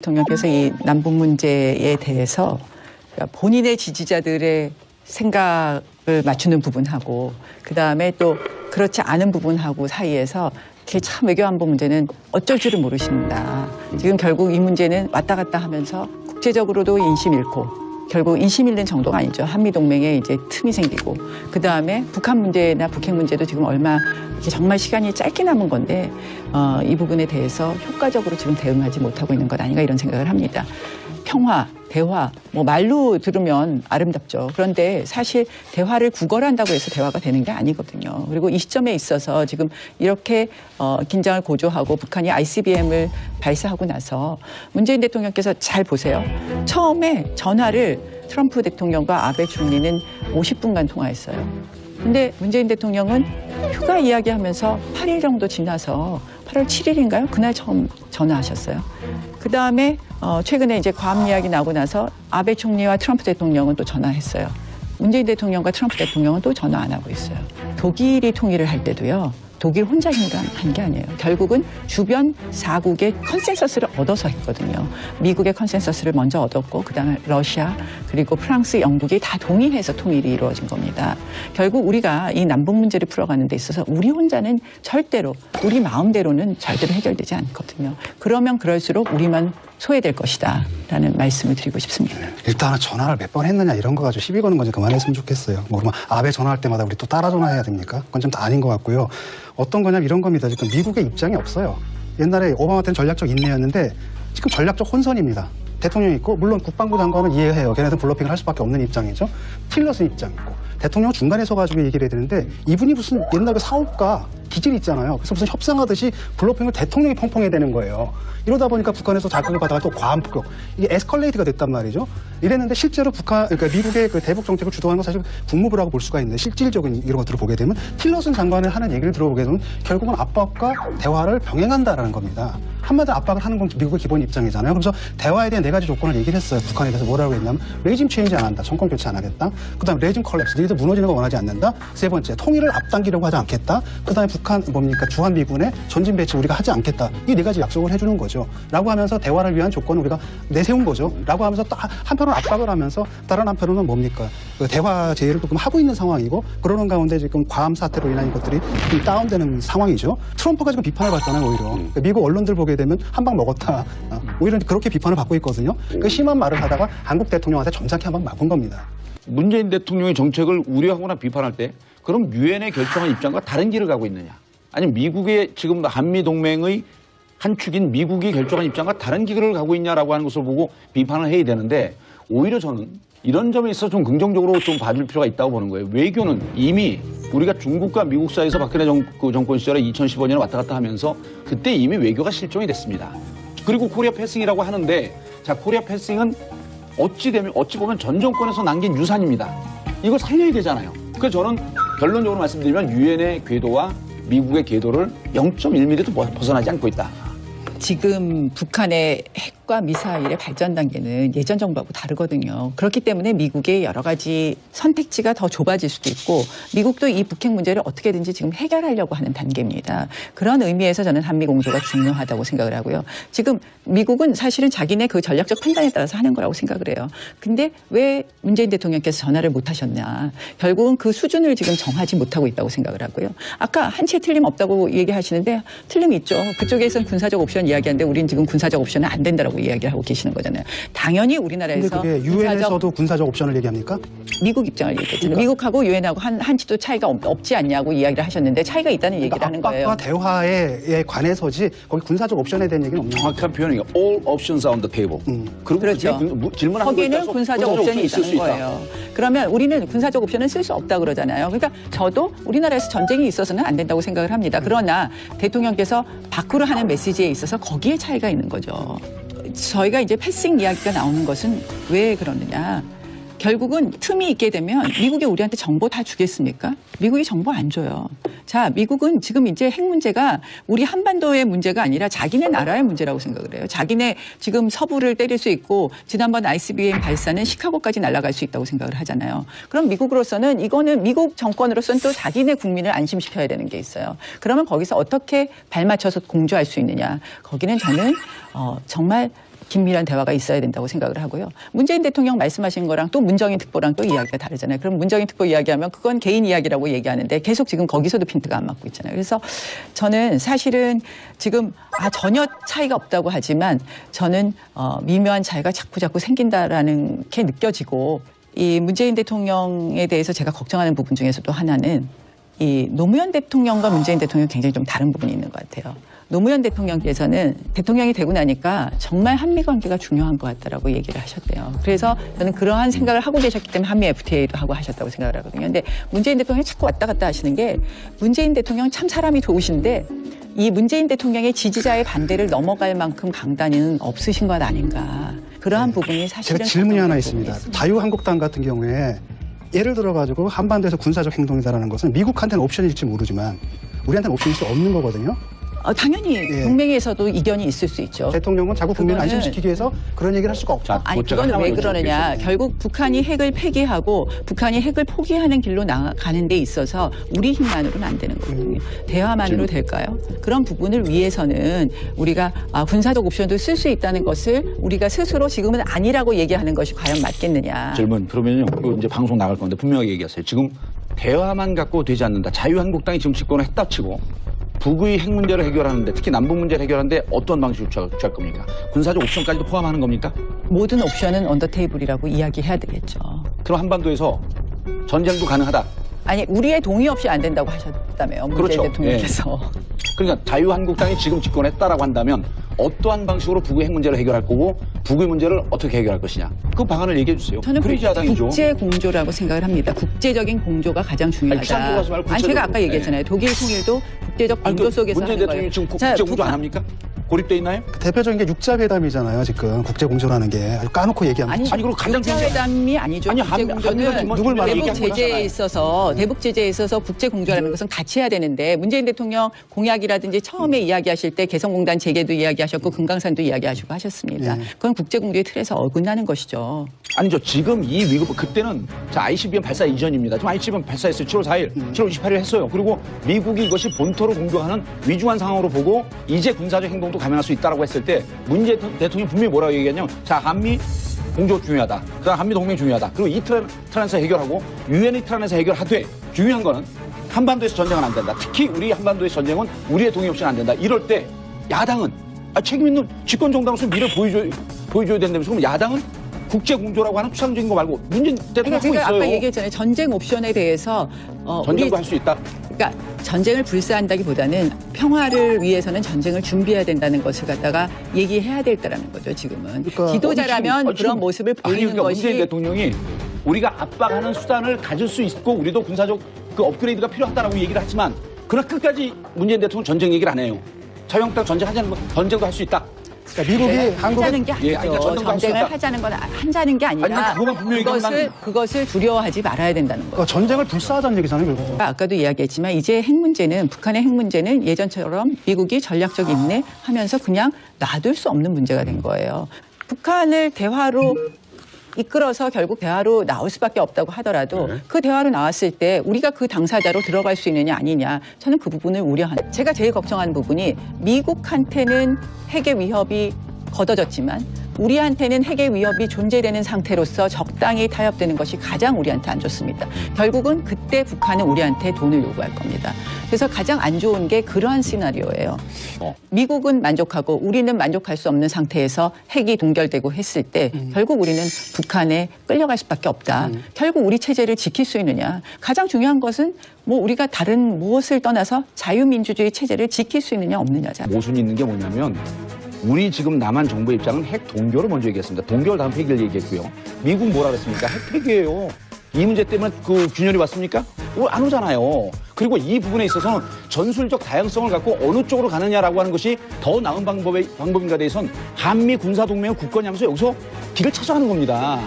대통령께서 이 남북 문제에 대해서 본인의 지지자들의 생각을 맞추는 부분하고 그다음에 또 그렇지 않은 부분하고 사이에서 이게 참 외교안보 문제는 어쩔 줄을 모르십니다. 지금 결국 이 문제는 왔다 갔다 하면서 국제적으로도 인심 잃고 결국 인심 잃는 정도가 아니죠. 한미동맹에 이제 틈이 생기고 그다음에 북한 문제나 북핵 문제도 지금 얼마 정말 시간이 짧게 남은 건데 이 부분에 대해서 효과적으로 지금 대응하지 못하고 있는 것 아닌가 이런 생각을 합니다. 평화, 대화, 뭐 말로 들으면 아름답죠. 그런데 사실 대화를 구걸한다고 해서 대화가 되는 게 아니거든요. 그리고 이 시점에 있어서 지금 이렇게 긴장을 고조하고 북한이 ICBM을 발사하고 나서 문재인 대통령께서 잘 보세요. 처음에 전화를 트럼프 대통령과 아베 총리는 50분간 통화했어요. 근데 문재인 대통령은 휴가 이야기하면서 8일 정도 지나서 8월 7일인가요? 그날 처음 전화하셨어요. 그 다음에 최근에 이제 괌 이야기 나고 나서 아베 총리와 트럼프 대통령은 또 전화했어요. 문재인 대통령과 트럼프 대통령은 또 전화 안 하고 있어요. 독일이 통일을 할 때도요. 독일 혼자 한 게 아니에요. 결국은 주변 4국의 컨센서스를 얻어서 했거든요. 미국의 컨센서스를 먼저 얻었고 그다음에 러시아 그리고 프랑스, 영국이 다 동의해서 통일이 이루어진 겁니다. 결국 우리가 이 남북 문제를 풀어가는 데 있어서 우리 혼자는 절대로 우리 마음대로는 절대로 해결되지 않거든요. 그러면 그럴수록 우리만 소외될 것이다 라는 말씀을 드리고 싶습니다. 일단은 전화를 몇 번 했느냐 이런 거 가지고 시비 거는 건지 그만했으면 좋겠어요. 뭐 그러면 아베 전화할 때마다 우리 또 따라 전화해야 됩니까? 그건 좀 아닌 것 같고요. 어떤 거냐면 이런 겁니다. 지금 미국의 입장이 없어요. 옛날에 오바마 때는 전략적 인내였는데 지금 전략적 혼선입니다. 대통령이 있고 물론 국방부 장관은 이해해요. 걔네들은 블러핑을 할 수밖에 없는 입장이죠. 틸러슨 입장이고 대통령 중간에 서가지고 얘기를 해야 되는데 이분이 무슨 옛날 그 사업가 기질이 있잖아요. 그래서 무슨 협상하듯이 블러핑을 대통령이 펑펑해야 되는 거예요. 이러다 보니까 북한에서 자극을 받아가 또 과한 폭격. 이게 에스컬레이트가 됐단 말이죠. 이랬는데 실제로 그러니까 미국의 그 대북 정책을 주도하는 건 사실 국무부라고 볼 수가 있는데 실질적인 이런 것들을 보게 되면 틸러슨 장관을 하는 얘기를 들어보게 되면 결국은 압박과 대화를 병행한다라는 겁니다. 한마디로 압박을 하는 건 미국의 기본 입장이잖아요. 그래서 대화에 대한 4가지 조건을 얘기를 했어요. 북한에 대해서 뭐라고 했냐면 레짐 체인지 안 한다. 정권 교체 안 하겠다. 그다음에 레짐 컬랩스. 너희들 무너지는 거 원하지 않는다. 세 번째, 통일을 앞당기려고 하지 않겠다. 그다음에 북한 뭡니까? 주한미군의 전진 배치 우리가 하지 않겠다. 이 4가지 약속을 해주는 거죠. 라고 하면서 대화를 위한 조건을 우리가 내세운 거죠. 라고 하면서 또 한편으로 압박을 하면서 다른 한편으로는 뭡니까? 그 대화 제의를 조금 하고 있는 상황이고 그러는 가운데 지금 괌 사태로 인한 것들이 좀 다운되는 상황이죠. 트럼프가 지금 비판을 받잖아요. 오히려. 그러니까 미국 언론들 보게 되면 한 방 먹었다. 오히려 그렇게 비판을 받고 있거든요. 그 심한 말을 하다가 한국 대통령한테 점잖게 한 방 막은 겁니다. 문재인 대통령의 정책을 우려하거나 비판할 때 그럼 유엔의 결정한 입장과 다른 길을 가고 있느냐? 아니면 미국의 지금 한미동맹의 한 축인 미국이 결정한 입장과 다른 길을 가고 있냐라고 하는 것을 보고 비판을 해야 되는데 오히려 저는 이런 점에 있어서 좀 긍정적으로 좀 봐줄 필요가 있다고 보는 거예요. 외교는 이미 우리가 중국과 미국 사이에서 박근혜 정권 시절에 2015년에 왔다 갔다 하면서 그때 이미 외교가 실종이 됐습니다. 그리고 코리아 패싱이라고 하는데 자 코리아 패싱은 어찌 보면 전 정권에서 남긴 유산입니다. 이걸 살려야 되잖아요. 그래서 저는 결론적으로 말씀드리면 유엔의 궤도와 미국의 궤도를 0.1mm도 벗어나지 않고 있다. 지금 북한의 핵과 미사일의 발전 단계는 예전 정부하고 다르거든요. 그렇기 때문에 미국의 여러 가지 선택지가 더 좁아질 수도 있고 미국도 이 북핵 문제를 어떻게든지 지금 해결하려고 하는 단계입니다. 그런 의미에서 저는 한미 공조가 중요하다고 생각을 하고요. 지금 미국은 사실은 자기네 그 전략적 판단에 따라서 하는 거라고 생각을 해요. 근데 왜 문재인 대통령께서 전화를 못 하셨냐. 결국은 그 수준을 지금 정하지 못하고 있다고 생각을 하고요. 아까 한치의 틀림 없다고 얘기하시는데 틀림이 있죠. 그쪽에서는 군사적 옵션 이야기하는데 우리는 지금 군사적 옵션은 안 된다라고 이야기를 하고 계시는 거잖아요. 당연히 우리나라에서 근데 그게 유엔에서도 군사적 옵션을 얘기합니까? 미국 입장을 얘기했잖아요. 그러니까. 미국하고 유엔하고 한치도 차이가 없지 않냐고 이야기를 하셨는데 차이가 있다는 얘기를 하는 거예요. 압박과 대화에 관해서지 거기 군사적 옵션에 대한 얘기는 없는 거예요. 정확한 표현이 all options on the table. 그리고 그렇죠. 질문하는 거기는 군사적 옵션이 있다는 거예요. 그러면 우리는 군사적 옵션은 쓸 수 없다 그러잖아요. 그러니까 저도 우리나라에서 전쟁이 있어서는 안 된다고 생각을 합니다. 그러나 대통령께서 밖으로 하는 메시지에 있어서 거기에 차이가 있는 거죠. 저희가 이제 패싱 이야기가 나오는 것은 왜 그러느냐. 결국은 틈이 있게 되면 미국이 우리한테 정보 다 주겠습니까? 미국이 정보 안 줘요. 자, 미국은 지금 이제 핵 문제가 우리 한반도의 문제가 아니라 자기네 나라의 문제라고 생각을 해요. 자기네 지금 서부를 때릴 수 있고 지난번 ICBM 발사는 시카고까지 날아갈 수 있다고 생각을 하잖아요. 그럼 미국으로서는 이거는 미국 정권으로서는 또 자기네 국민을 안심시켜야 되는 게 있어요. 그러면 거기서 어떻게 발맞춰서 공조할 수 있느냐. 거기는 저는 정말 긴밀한 대화가 있어야 된다고 생각을 하고요. 문재인 대통령 말씀하신 거랑 또 문정인 특보랑 또 이야기가 다르잖아요. 그럼 문정인 특보 이야기하면 그건 개인 이야기라고 얘기하는데 계속 지금 거기서도 핀트가 안 맞고 있잖아요. 그래서 저는 사실은 지금 전혀 차이가 없다고 하지만 저는 미묘한 차이가 자꾸 생긴다라는 게 느껴지고 이 문재인 대통령에 대해서 제가 걱정하는 부분 중에서 또 하나는 이 노무현 대통령과 문재인 대통령이 굉장히 좀 다른 부분이 있는 것 같아요. 노무현 대통령께서는 대통령이 되고 나니까 정말 한미 관계가 중요한 것 같다라고 얘기를 하셨대요. 그래서 저는 그러한 생각을 하고 계셨기 때문에 한미 FTA도 하고 하셨다고 생각을 하거든요. 근데 문재인 대통령이 자꾸 왔다 갔다 하시는 게 문재인 대통령 참 사람이 좋으신데 이 문재인 대통령의 지지자의 반대를 넘어갈 만큼 강단은 없으신 것 아닌가. 그러한 부분이 사실은 제가 질문이 하나 있습니다. 자유한국당 같은 경우에 예를 들어가지고 한반도에서 군사적 행동이다라는 것은 미국한테는 옵션일지 모르지만 우리한테는 옵션일 수 없는 거거든요. 당연히 동맹에서도 이견이 있을 수 있죠. 대통령은 자꾸 국민을 그거는- 안심시키기 위해서 그런 얘기를 할 수가 없죠. 자, 아니 제가 그건 왜 하나만 그러느냐. 여쭤볼게요. 결국 북한이 핵을 폐기하고 북한이 핵을 포기하는 길로 나가는 데 있어서 우리 힘만으로는 안 되는 거거든요. 대화만으로 될까요? 그런 부분을 위해서는 우리가 군사적 옵션도 쓸 수 있다는 것을 우리가 스스로 지금은 아니라고 얘기하는 것이 과연 맞겠느냐. 질문. 그러면요. 이거 이제 방송 나갈 건데 분명하게 얘기하세요. 지금 대화만 갖고 되지 않는다. 자유한국당이 지금 집권을 했다 치고 북의 핵 문제를 해결하는데 특히 남북 문제를 해결하는데 어떤 방식으로 취할 겁니까? 군사적 옵션까지도 포함하는 겁니까? 모든 옵션은 언더 테이블이라고 이야기해야 되겠죠. 그럼 한반도에서 전쟁도 가능하다. 아니 우리의 동의 없이 안 된다고 하셨다며요. 문재인 그렇죠. 대통령께서. 그러니까 자유한국당이 지금 집권했다라고 한다면 어떠한 방식으로 북의 핵 문제를 해결할 거고 북의 문제를 어떻게 해결할 것이냐. 그 방안을 얘기해 주세요. 저는 그래야지 야당이죠. 국제 공조라고 생각을 합니다. 국제적인 공조가 가장 중요하다. 비싼 거 말고 아니 제가 아까 구체적으로. 얘기했잖아요. 독일 통일도 국제적 공조 속에서 문재인 하는 대통령이 거예요. 지금 자, 국제 공조 북한- 안 합니까? 고립돼 있나요? 대표적인 게 육자회담이잖아요. 지금 국제공조라는 게 아주 까놓고 얘기하면 아니, 그리고 가장 국제회담이 아니죠. 아니, 국제공조는 누굴 말하는 대북 얘기하는 제재에 거잖아요. 있어서 대북 제재에 있어서 국제공조라는 것은 같이 해야 되는데 문재인 대통령 공약이라든지 처음에 이야기하실 때 개성공단 재개도 이야기하셨고 금강산도 이야기하시고 하셨습니다. 네. 그건 국제공조의 틀에서 어긋나는 것이죠. 아니죠. 지금 이 위급 그때는 ICBM 발사 이전입니다. 지금 ICBM 발사했어요. 7월 4일, 7월 28일 했어요. 그리고 미국이 이것이 본토로 공격하는 위중한 상황으로 보고 이제 군사적 행동도 감행할 수 있다라고 했을 때 문재인 대통령이 분명히 뭐라고 얘기했냐면 자 한미 공조 중요하다. 그다음 한미 동맹 중요하다. 그리고 이 틀 안에서 해결하고 유엔의 틀 안에서 해결하되 중요한 거는 한반도에서 전쟁은 안 된다. 특히 우리 한반도의 전쟁은 우리의 동의 없이는 안 된다. 이럴 때 야당은 책임 있는 집권 정당으로서 미래 보여줘야 된다면서 그럼 야당은 국제 공조라고 하는 추상적인 거 말고 문재인 대통령 그러니까 하고 제가 있어요. 아까 얘기했잖아요. 전쟁 옵션에 대해서 전쟁도 할 수 있다. 그러니까 전쟁을 불사한다기보다는 평화를 위해서는 전쟁을 준비해야 된다는 것을 갖다가 얘기해야 될거라는 거죠. 지금은 그러니까 지도자라면 지금 그런 모습을 보이는 그러니까 것이 문재인 대통령이 우리가 압박하는 수단을 가질 수 있고 우리도 군사적 그 업그레이드가 필요하다라고 얘기를 하지만 그러나 끝까지 문재인 대통령 전쟁 얘기를 안 해요. 자유한국당 전쟁하자는 거 전쟁도 할 수 있다. 그러니까 미국이 한국에 하자는 게 아니죠. 그러니까 전쟁도 할수 전쟁을 있다. 하자는 건 한자는 게 아니라 아니, 그거만 분명히 그것을 두려워하지 말아야 된다는 거죠. 그러니까 전쟁을 불사하자는 얘기잖아요. 결국. 아까도 이야기했지만 이제 핵 문제는 북한의 핵 문제는 예전처럼 미국이 전략적 인내하면서 그냥 놔둘 수 없는 문제가 된 거예요. 북한을 대화로 이끌어서 결국 대화로 나올 수밖에 없다고 하더라도 그 대화로 나왔을 때 우리가 그 당사자로 들어갈 수 있느냐 아니냐 저는 그 부분을 우려하는 제가 제일 걱정하는 부분이 미국한테는 핵의 위협이 걷어졌지만 우리한테는 핵의 위협이 존재되는 상태로서 적당히 타협되는 것이 가장 우리한테 안 좋습니다. 결국은 그때 북한은 우리한테 돈을 요구할 겁니다. 그래서 가장 안 좋은 게 그러한 시나리오예요. 미국은 만족하고 우리는 만족할 수 없는 상태에서 핵이 동결되고 했을 때 결국 우리는 북한에 끌려갈 수밖에 없다. 결국 우리 체제를 지킬 수 있느냐. 가장 중요한 것은 뭐 우리가 다른 무엇을 떠나서 자유민주주의 체제를 지킬 수 있느냐 없느냐잖아요. 모순이 있는 게 뭐냐면 우리 지금 남한 정부 입장은 핵 동결을 먼저 얘기했습니다. 동결 다음 폐기를 얘기했고요. 미국 뭐라 그랬습니까? 핵 폐기예요. 이 문제 때문에 그 균열이 왔습니까? 안 오잖아요. 그리고 이 부분에 있어서는 전술적 다양성을 갖고 어느 쪽으로 가느냐라고 하는 것이 더 나은 방법인가 대해선 한미 군사동맹을 굳건히 하면서 여기서 길을 찾아가는 겁니다.